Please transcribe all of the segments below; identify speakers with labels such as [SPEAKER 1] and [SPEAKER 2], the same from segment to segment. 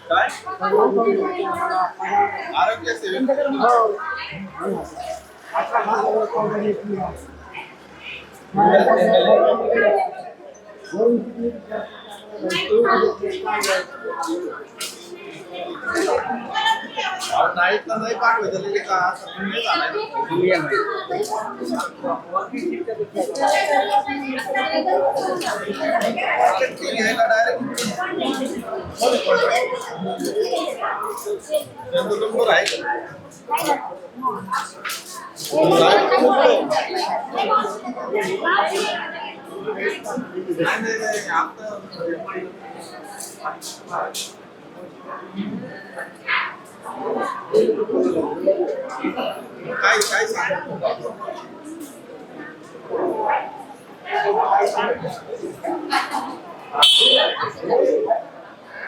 [SPEAKER 1] काय आरोग्य सेवेत नाईट ना नाही पाठवलेले का नाही झालाय घ्यायला डायरेक्ट नंबर आहे काय काय सांगतो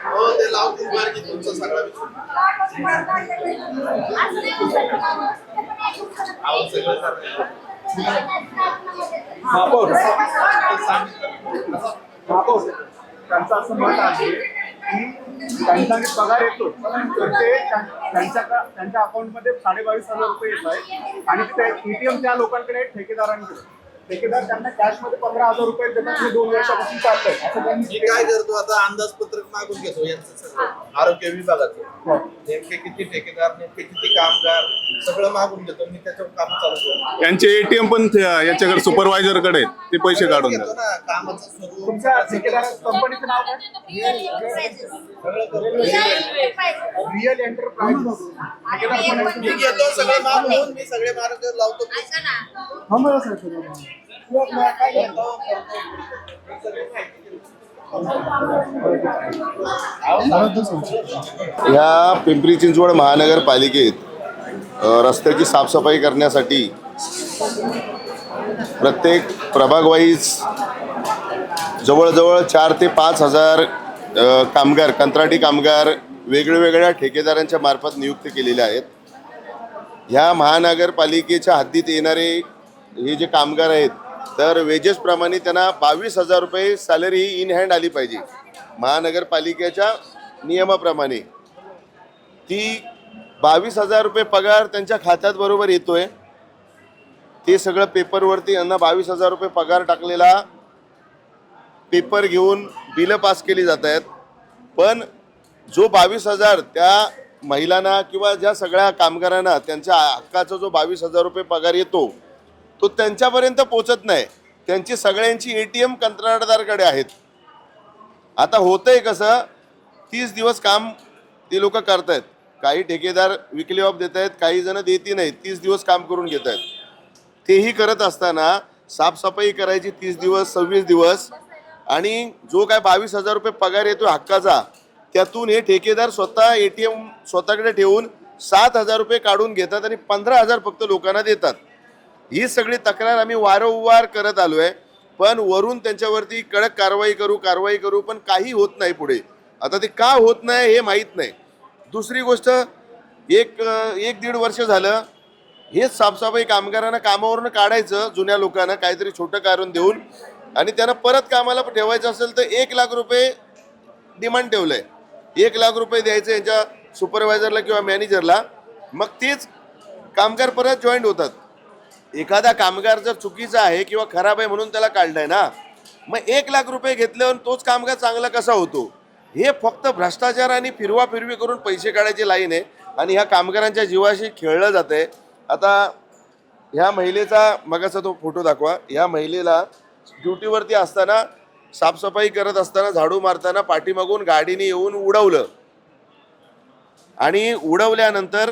[SPEAKER 1] हो ते लावतील बार की तुमचं सगळं
[SPEAKER 2] त्यांचं असं मत आहे की त्यांचा पगार येतो तर ते त्यांच्या अकाउंटमध्ये 22,500 रुपये येत आहे आणि ते एटीएम त्या लोकांकडे ठेकेदारांकडे ठेकेदार त्यांना कॅशमध्ये 15,000 रुपये देतात. हे 2 वर्षापासून चाललंय असं त्यांनी.
[SPEAKER 1] मी काय करतो आता अंदाजपत्रक मागून घेतो यांचं सगळं आरोग्य विभागाचं नेमके किती ठेकेदार नेमके किती कामगार सगळं मागून घेतो मी त्याच्यावर काम चालू करतो.
[SPEAKER 3] त्यांचे एटीएम पण याच्याकडे सुपरवायझर कडे ते पैसे काढून
[SPEAKER 1] घेतो ना कामाचं स्वरूप
[SPEAKER 2] तुमच्या ठेकेदाराचं कंपनीचं नाव काय? Real enterprise.
[SPEAKER 1] मी घेतो सगळं मागून मी सगळे मार्ग लावतो
[SPEAKER 4] या पिंपरी चिंचवड महानगरपालिकेत रस्त्याची साफसफाई करण्यासाठी प्रत्येक प्रभाग वाईज जवळजवळ 4 ते 5 हजार कामगार कंत्राटी कामगार वेगवेगळ्या ठेकेदारांच्या मार्फत नियुक्त केलेले आहेत. ह्या महानगरपालिकेच्या हद्दीत येणारे हे जे कामगार आहेत तर वेजेसप्रमाणे त्यांना 22,000 रुपये सॅलरी इन हँड आली पाहिजे. महानगरपालिकेच्या नियमाप्रमाणे ती 22,000 रुपये पगार त्यांच्या खात्यात बरोबर येतोय. ते सगळं पेपरवरती यांना 22,000 रुपये पगार टाकलेला पेपर घेऊन बिलं पास केली जात आहेत. पण जो 22,000 त्या महिलांना किंवा ज्या सगळ्या कामगारांना त्यांच्या हक्काचा जो 22,000 रुपये पगार येतो तो त्यांच्यापर्यंत पोचत नाही. त्यांची सगळ्यांची एटीएम कंत्राटदाराकडे आहेत. आता होतंय कसं 30 दिवस काम ते लोक करत आहेत. काही ठेकेदार विकली ऑफ देत आहेत, काही जण देती नाहीत, 30 दिवस काम करून घेत आहेत. तेही करत असताना साफसफाई करायची 30 दिवस 26 दिवस आणि जो काय 22,000 रुपये पगार येतो हक्काचा त्यातून हे ठेकेदार स्वतः एटीएम स्वतःकडे ठेवून 7,000 रुपये काढून घेतात आणि 15,000 फक्त लोकांना देतात. ही सगळी तक्रार आम्ही वारंवार करत आलो आहे. पण वरून त्यांच्यावरती कडक कारवाई करू पण काही होत नाही पुढे. आता ते का होत नाही हे माहीत नाही. दुसरी गोष्ट 1-1.5 वर्ष झालं हेच साफसफाई कामगारांना कामावरून काढायचं जुन्या लोकांना काहीतरी छोटं कारण देऊन आणि त्यांना परत कामाला ठेवायचं असेल तर 1 लाख रुपये डिमांड ठेवलं आहे. 1 लाख रुपये द्यायचं यांच्या सुपरवायझरला किंवा मॅनेजरला. मग तेच कामगार परत जॉईंट होतात. एखादा कामगार जर चुकीचा आहे किंवा खराब आहे म्हणून त्याला काढलाय ना मग 1 लाख रुपये घेतल्यावर तोच कामगार चांगला कसा होतो. हे फक्त भ्रष्टाचार आणि फिरवाफिरवी करून पैसे काढायची लाईन आहे आणि ह्या कामगारांच्या जीवाशी खेळलं जात आहे. आता ह्या महिलेचा मगाचा तो फोटो दाखवा. ह्या महिलेला ड्युटीवरती असताना साफसफाई करत असताना झाडू मारताना पाठीमागून गाडीने येऊन उडवलं आणि उडवल्यानंतर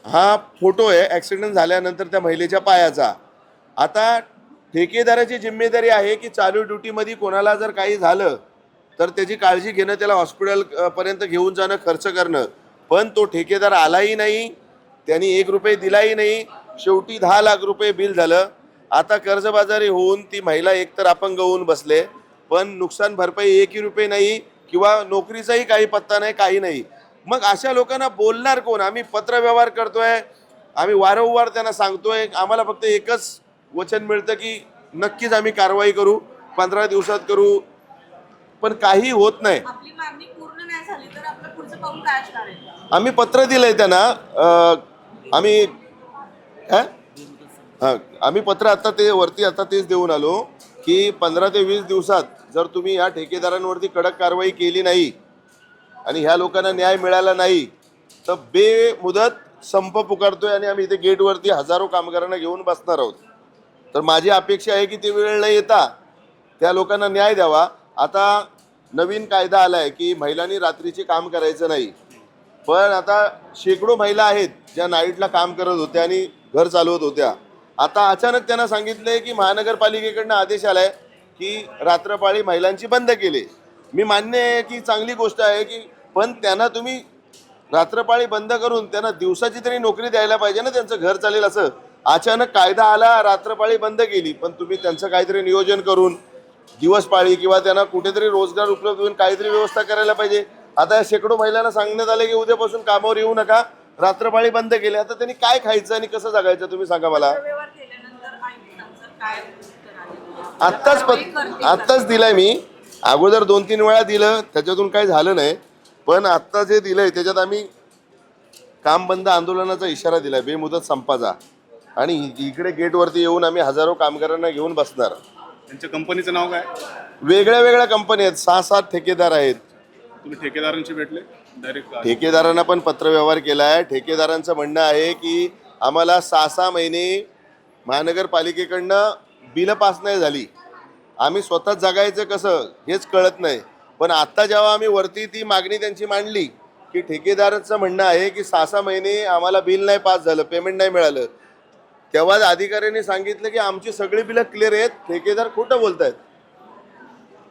[SPEAKER 4] हा फोटो आहे ॲक्सिडेंट झाल्यानंतर त्या महिलेच्या पायाचा. आता ठेकेदाराची जिम्मेदारी आहे की चालू ड्युटीमध्ये कोणाला जर काही झालं तर त्याची काळजी घेणं, त्याला हॉस्पिटलपर्यंत घेऊन जाणं, खर्च करणं. पण तो ठेकेदार आलाही नाही, त्यांनी 1 रुपये दिलाही नाही. शेवटी 10 लाख रुपये बिल झालं. आता कर्जबाजारी होऊन ती महिला एकतर अपंग होऊन बसले पण नुकसान भरपाई 1 रुपये नाही किंवा नोकरीचाही काही पत्ता नाही, काही नाही. मग अशा लोकांना बोलणार कोण. आम्ही पत्रव्यवहार करतोय, आम्ही वारंवार त्यांना सांगतोय. आम्हाला फक्त एकच वचन मिळतं की नक्कीच आम्ही कारवाई करू, 15 दिवसात करू. पण काही होत नाही.
[SPEAKER 5] आपली मागणी पूर्ण नाही झाली तर आपलं पुढचं पाऊल काय असणार आहे?
[SPEAKER 4] आम्ही पत्र दिलंय त्यांना. आम्ही आम्ही पत्र आता ते वरती आता तेच देऊन आलो की 15 ते 20 दिवसात जर तुम्ही या ठेकेदारांवरती कडक कारवाई केली नाही आणि ह्या लोकांना न्याय मिळाला नाही तर बेमुदत संप पुकारतोय आणि आम्ही इथे गेटवरती हजारो कामगारांना घेऊन बसणार आहोत. तर माझी अपेक्षा आहे की ते वेळ न येता त्या लोकांना न्याय द्यावा. आता नवीन कायदा आला आहे की महिलांनी रात्रीचे काम करायचं नाही, पण आता शेकडो महिला आहेत ज्या नाईटला काम करत होत्या आणि घर चालवत होत्या. आता अचानक त्यांना सांगितलंय की महानगरपालिकेकडनं आदेश आलाय की रात्रपाळी महिलांची बंद केली. मी मान्य आहे की चांगली गोष्ट आहे की, पण त्यांना तुम्ही रात्रपाळी बंद करून त्यांना दिवसाची तरी नोकरी द्यायला पाहिजे ना, त्यांचं घर चालेल असं. अचानक कायदा आला, रात्रपाळी बंद केली, पण तुम्ही त्यांचं काहीतरी नियोजन करून दिवसपाळी किंवा त्यांना कुठेतरी रोजगार उपलब्ध होऊन काहीतरी व्यवस्था करायला पाहिजे. आता या शेकडो महिलांना सांगण्यात आले की उद्यापासून कामावर येऊ नका, रात्रपाळी बंद केले. आता त्यांनी काय खायचं आणि कसं जगायचं तुम्ही सांगा मला.
[SPEAKER 5] व्यवहार केल्यानंतर आयुक्तांचं काय उत्तर आलं?
[SPEAKER 4] आत्ताच दिलाय मी. अगोदर 2-3 वेळा दिलं, त्याच्यातून काही झालं नाही. पण आत्ता जे दिलंय त्याच्यात आम्ही काम बंद आंदोलनाचा इशारा दिलाय, बेमुदत संपाचा. आणि इकडे गेटवरती येऊन आम्ही हजारो कामगारांना घेऊन बसणार.
[SPEAKER 3] त्यांच्या कंपनीचं नाव काय?
[SPEAKER 4] वेगळ्या वेगळ्या कंपनी आहेत, 6-7 ठेकेदार आहेत.
[SPEAKER 3] तुम्ही ठेकेदारांशी भेटले डायरेक्ट?
[SPEAKER 4] ठेकेदारांना पण पत्रव्यवहार केला आहे. ठेकेदारांचं म्हणणं आहे की आम्हाला 6-6 महिने महानगरपालिकेकडनं बिलं पास नाही झाली, आम्ही स्वतः जगायचं कसं हेच कळत नाही. पण आत्ता जेव्हा आम्ही वरती ती मागणी त्यांची मांडली की ठेकेदाराचं म्हणणं आहे की 6-6 महिने आम्हाला बिल नाही पास झालं, पेमेंट नाही मिळालं, तेव्हा अधिकाऱ्यांनी सांगितलं की आमची सगळी बिलं क्लिअर आहेत. ठेकेदार खोटं बोलत आहेत.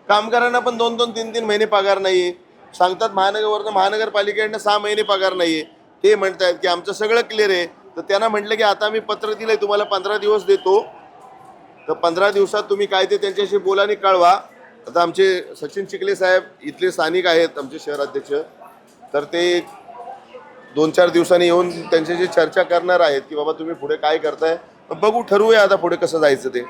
[SPEAKER 4] कामगारांना पण 2-2, 3-3 महिने पगार नाही आहे. सांगतात महानगरपालिकेकडनं 6 महिने पगार नाही आहे. ते म्हणत आहेत की आमचं सगळं क्लिअर आहे. तर त्यांना म्हटलं की आता मी पत्र दिलंय, तुम्हाला 15 दिवस देतो, तर 15 दिवसात तुम्ही काय ते त्यांच्याशी बोला आणि कळवा. आता आमचे सचिन चिखले साहेब इथले स्थानिक आहेत, आमचे शहराध्यक्ष, तर ते 2-4 दिवसांनी येऊन त्यांच्याशी चर्चा करणार आहेत की बाबा तुम्ही पुढे काय करताय. बघू, ठरवूया आता पुढे कसं जायचं ते.